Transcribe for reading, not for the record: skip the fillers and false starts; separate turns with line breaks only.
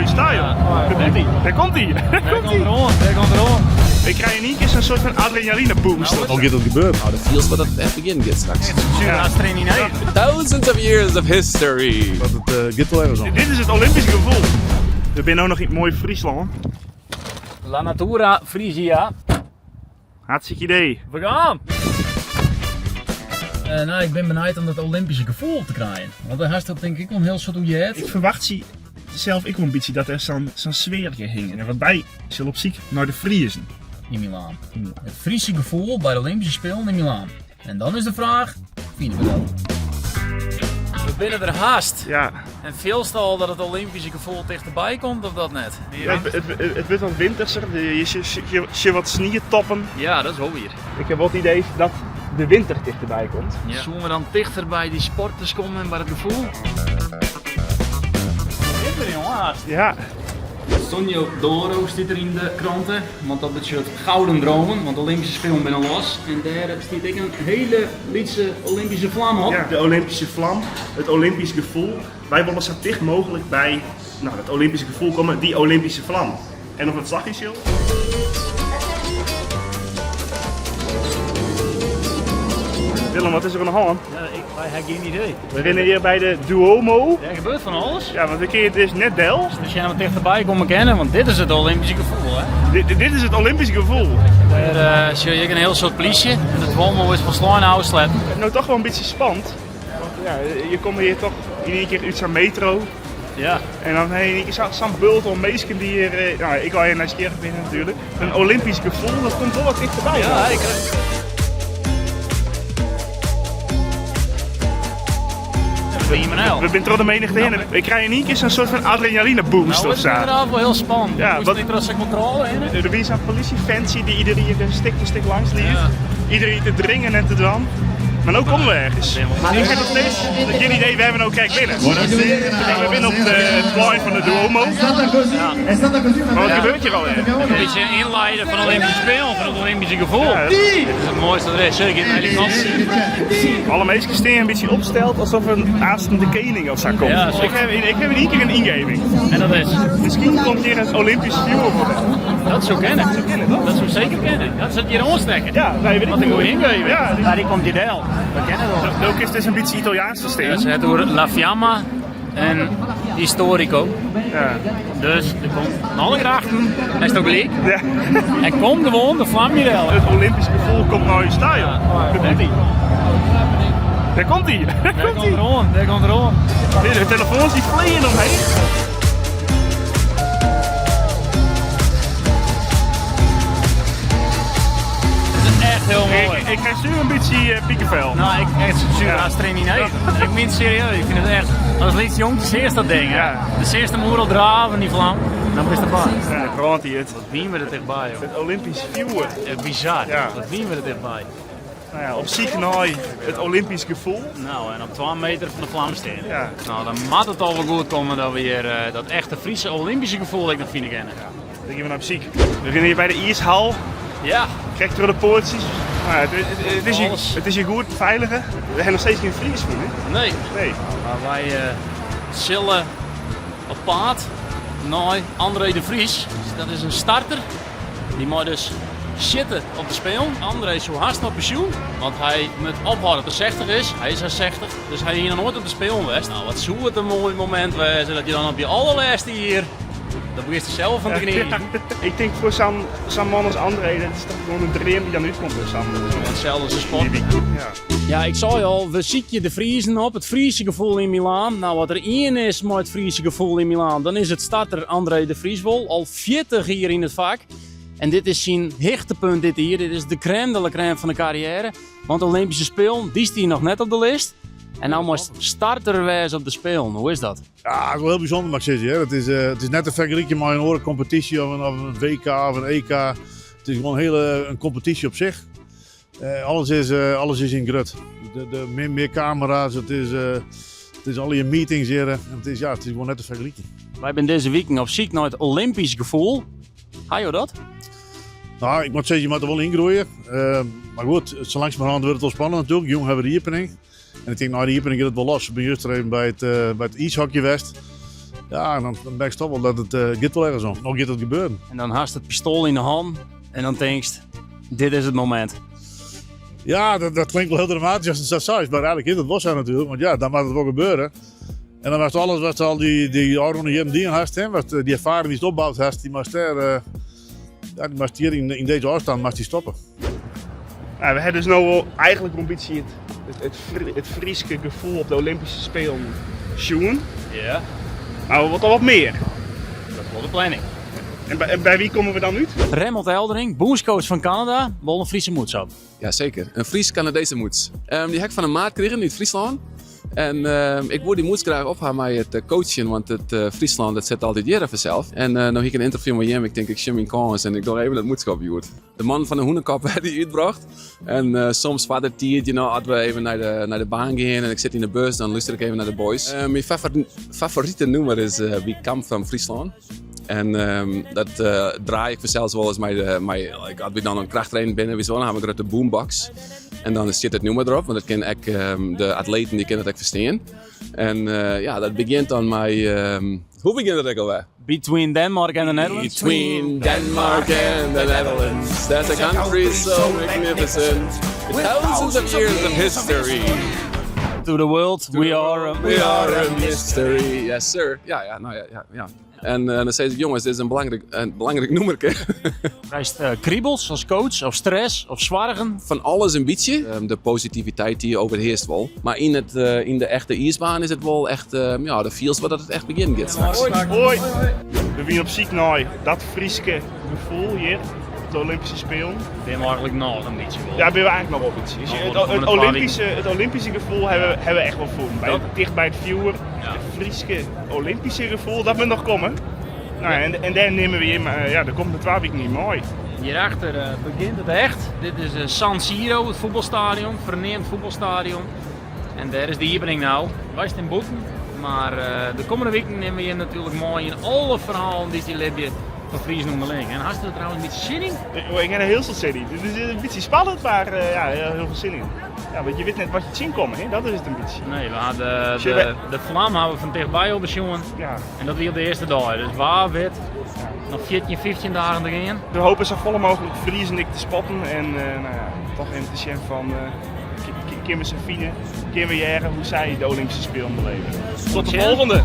je sta je. Daar komt hij. Daar komt hij. Ik krijg in één keer zo'n soort van adrenaline boost.
Al gaat het gebeuren.
Oh, dat feels wat het echt begin gaat straks. Thousands of years of history.
Dat het gaat wel ergens aan.
Dit is het Olympisch gevoel. We zijn ook nog in mooi Friesland.
La Natura Frisia.
Hartstikke idee.
We gaan! Nou, ik ben benieuwd om dat Olympische gevoel te krijgen. Want daar heeft dat denk ik wel heel soort hoe je hebt.
Ik verwacht zelf ook een beetje dat er zo'n sfeertje hing. En waarbij zullen op ziek naar de Friesen.
In Milaan. Het Friese gevoel bij de Olympische Spelen in Milaan. En dan is de vraag, vinden we dat? We binnen er haast.
Ja.
En veel al dat het Olympische gevoel dichterbij komt of dat net?
Ja, het wordt wat winterser. Je wat sneeuw toppen.
Ja, dat is wel weer.
Ik heb wel het idee dat de winter dichterbij komt.
Ja. Zullen we dan dichter bij die sporters komen en bij het gevoel? Winter jongen, haast.
Ja.
Sonio Doro staat er in de kranten, want dat betekent gouden dromen, want de Olympische Spelen zijn al los. En daar staat ik een hele lietse Olympische vlam op.
Ja, de Olympische vlam, het Olympisch gevoel. Wij willen zo dicht mogelijk bij het Olympische gevoel komen, die Olympische vlam. En op het slaggenschild. Willem, wat is er aan de hand?
Ja, wij hebben geen idee.
We rennen hier bij de Duomo.
Er gebeurt van alles.
Ja, want we keer dus net Del.
Dus jij wat dichterbij komen kennen, want dit is het Olympische gevoel, hè?
Dit is het Olympische gevoel.
Daar zie je een heel soort politie en de Duomo is van Sloanhouse sletten.
Nou, toch wel een beetje spannend. Want ja, je komt hier toch in één keer uit zo'n metro.
Ja.
En dan heb je zo'n bult of meisje die hier, ik wil hier naar Skeer binnen natuurlijk. Een Olympisch gevoel, dat komt wel wat dichterbij.
Ja, ik...
We zijn toch de menigte in. We krijgen in één keer zo'n soort van adrenaline boost
Nou,
of
is
zo.
het inderdaad wel heel spannend.
Ja,
Hoe
wat-
is het niet controle in?
Er is een politiefancy die iedereen hier stik voor stik langs liep.
Ja.
Iedereen te dringen en te dwan. Maar nu komen we ergens. Ik heb nog steeds geen idee waar we nou kijk binnen. We binnen op het plein van de Duomo. Maar wat gebeurt hier al?
Een beetje inleiden van de Olympische Spelen, van het Olympische gevoel.
Ja,
Dit is het mooiste dat er is, zeker in de hele kant.
alle meisjes staan een beetje opgesteld alsof een Aasten de Koning of zo komt.
Ja,
ik
zeker.
heb in één keer een ingeving.
En dat is,
Misschien komt hier een Olympisch vuur voor.
dat zou kennen. Dat zou zeker kennen. Dat zit hier aanstekken.
Ja, nee, weet ik
Wat een
niet.
goede ingeving.
Ja,
die komt hier wel. We kennen dat.
ook is het een beetje Italiaans systeem.
Dat is het door La Fiamma en Historico.
Ja.
Dus er komt een alle grachten, hij is ook leek.
Ja.
En komt gewoon de vlam hier wel.
Het Olympisch gevoel komt naar je stijl. Daar komt hij. Daar komt hij. Daar
Daar
komt
komt er
hij.
aan, daar komt er aan.
De telefoons die vliegen omheen.
Het is echt heel mooi.
Ik krijg nu een beetje piekenvel.
Nou, ik echt zuur als training niet. Ik meen het serieus. Ik vind het echt. Als liefst jongetjes eerst dat ding.
Ja.
De eerste moer al draven die vlam. Dan is het erbij.
Ja, daar brandt hij het.
Wat wien we er dichtbij, joh.
Het Olympisch vuur.
Bizar.
Ja.
Wat wien we er dichtbij.
Nou ja, op zich naar het Olympisch gevoel.
Nou, en op 2 meter van de vlam staan.
Ja.
Nou, dan moet het al wel goed komen dat we hier dat echte Friese Olympische gevoel ik nog vinden kennen.
Dan gaan we naar muziek. We zijn hier bij de ijshal.
Ja.
Kijk door de poortjes. Nou, ja,
Alles.
het is hier goed, veilige. We hebben nog steeds geen Fries voor, hè?
Nee.
Nee.
Maar wij zullen op paard naar André de Vries. Dat is een starter. Die moet dus zitten op de speel. André is zo hard op pensioen. Want hij moet ophouden tot 60 is. Hij is al 60. Dus hij hier nog nooit op de speel geweest. Nou, wat zou het een mooi moment wezen dat je dan op je allerlaatste hier. Dan begint hij zelf van te genieten.
Ik denk voor zo'n man als André, dat is toch gewoon een dream die dan uitkomt voor Sander.
Hetzelfde als een sport.
Ja.
Ja, ik zei al, we zieken de Friesen op, het Friese gevoel in Milaan. Nou, wat er één is met het Friese gevoel in Milaan, dan is het starter André de Vries wel. Al 40 hier in het vak. En dit is zijn hechtepunt dit hier. Dit is de crème de la crème van de carrière. Want de Olympische Spelen, die is hier nog net op de lijst. En nou moest starterwijs op de Spelen. Hoe is dat?
Ja, wel heel bijzonder mag ik zeggen. Hè. Het is net een vergelijking met een andere competitie of een WK of een EK. Het is gewoon een competitie op zich. Alles is in grut. Meer camera's, het is al je meetings hier. Het is gewoon net een vergelijking.
Wij zijn deze week op zoek naar het Olympisch gevoel. Ga je dat?
Nou, ik moet zeggen, je moet er wel ingroeien. Maar goed, zo langzamerhand wordt het wel spannend natuurlijk. Jong hebben we de iepening. En ik denk, nou, die iepening gaat het wel los. Ik ben juist even bij het ijshockey West. Ja, en dan ben ik toch wel dat het gaat wel ergens om. Nog gaat het gebeuren.
En dan haast het pistool in de hand en dan denk je, dit is het moment.
Ja, dat klinkt wel heel dramatisch als het zo saai is, maar eigenlijk is het wel zo natuurlijk. Want ja, dan moet het wel gebeuren. En dan was het alles wat al die oude jaren die hast, hè, wat die ervaring die het opbouwt hast, die moest hier in deze afstand stoppen.
Nou, we hebben dus nu wel eigenlijk een beetje het Frieske gevoel op de Olympische Spelen zien.
Ja,
Maar we willen wat meer.
dat is wel de planning.
En bij wie komen we dan uit?
Remmelt Eldering, bondscoach van Canada, wil een Friese moeds op.
Jazeker, een Fries-Canadese moeds. Die heb ik van een maat gekregen uit Friesland. En ik wil die moeds graag opgaan met het coachen, want het Friesland dat zit altijd hier vanzelf. En nu heb ik een interview met hem, ik denk ik zie mijn kans en ik doe even het moedschap uit. De man van de hoenekop werd die uitgebracht. En soms wat het tijd, als we even naar de baan gaan en ik zit in de bus, dan luister ik even naar de boys. Mijn favoriete nummer is Wie Kamp van Friesland. En dat draai ik vanzelfs wel eens als we dan een krachttraining binnen, dan hebben we de boombox. En dan zit het nummer erop, want dat ken ik, de atleten die kunnen dat ook verstaan. En ja, dat begint dan met, hoe begint dat ook alweer?
Between Denmark and the Netherlands?
Between Denmark and the Netherlands, there's a country so magnificent, with thousands of years of history.
To the world, we are
a mystery. Yes sir. Ja. En dan zei ze, jongens, dit is een belangrijk nummer.
Krijgt kriebels als coach, of stress, of zwargen?
Van alles een beetje. De positiviteit die overheerst wel. Maar in de echte ijsbaan is het wel echt, de feels wat het echt begint gaat straks.
Hoi! We zijn op zoek naar dat Frieske gevoel hier op de Olympische Spelen.
Ben we eigenlijk nog een beetje wel.
Ja, ben we eigenlijk nog op iets. Dus het Olympische gevoel hebben we echt wel voelen. Dicht bij het viewer. Het Frieske Olympische gevoel, dat moet nog komen. Nou, en daar nemen we in, maar ja, dat komt het waar niet mooi.
Hierachter begint het echt. Dit is San Siro, het voetbalstadion, verneemd voetbalstadion. En daar is de opening nou. Wij staan boven, maar de komende weken nemen we hier natuurlijk mooi in alle verhalen die je lebje van Fries onderling. En had je er trouwens een beetje zin in?
Ik heb er heel veel zin in. Het is een beetje spannend, maar ja, heel veel zin in. Ja, want je weet net wat je het zien komen, hè? Dat is het een beetje.
Nee, we hadden de vlam hebben we van dichtbij op jongen.
Ja.
En dat weer de eerste dag. Dus waar werd nog 14, 15 dagen te gaan.
We hopen zo vol mogelijk Fries en ik te spotten. En nou ja, toch even te zien van Kim Safine, Kim Jaren, hoe zij de Olympische Spelen beleven. Tot de volgende!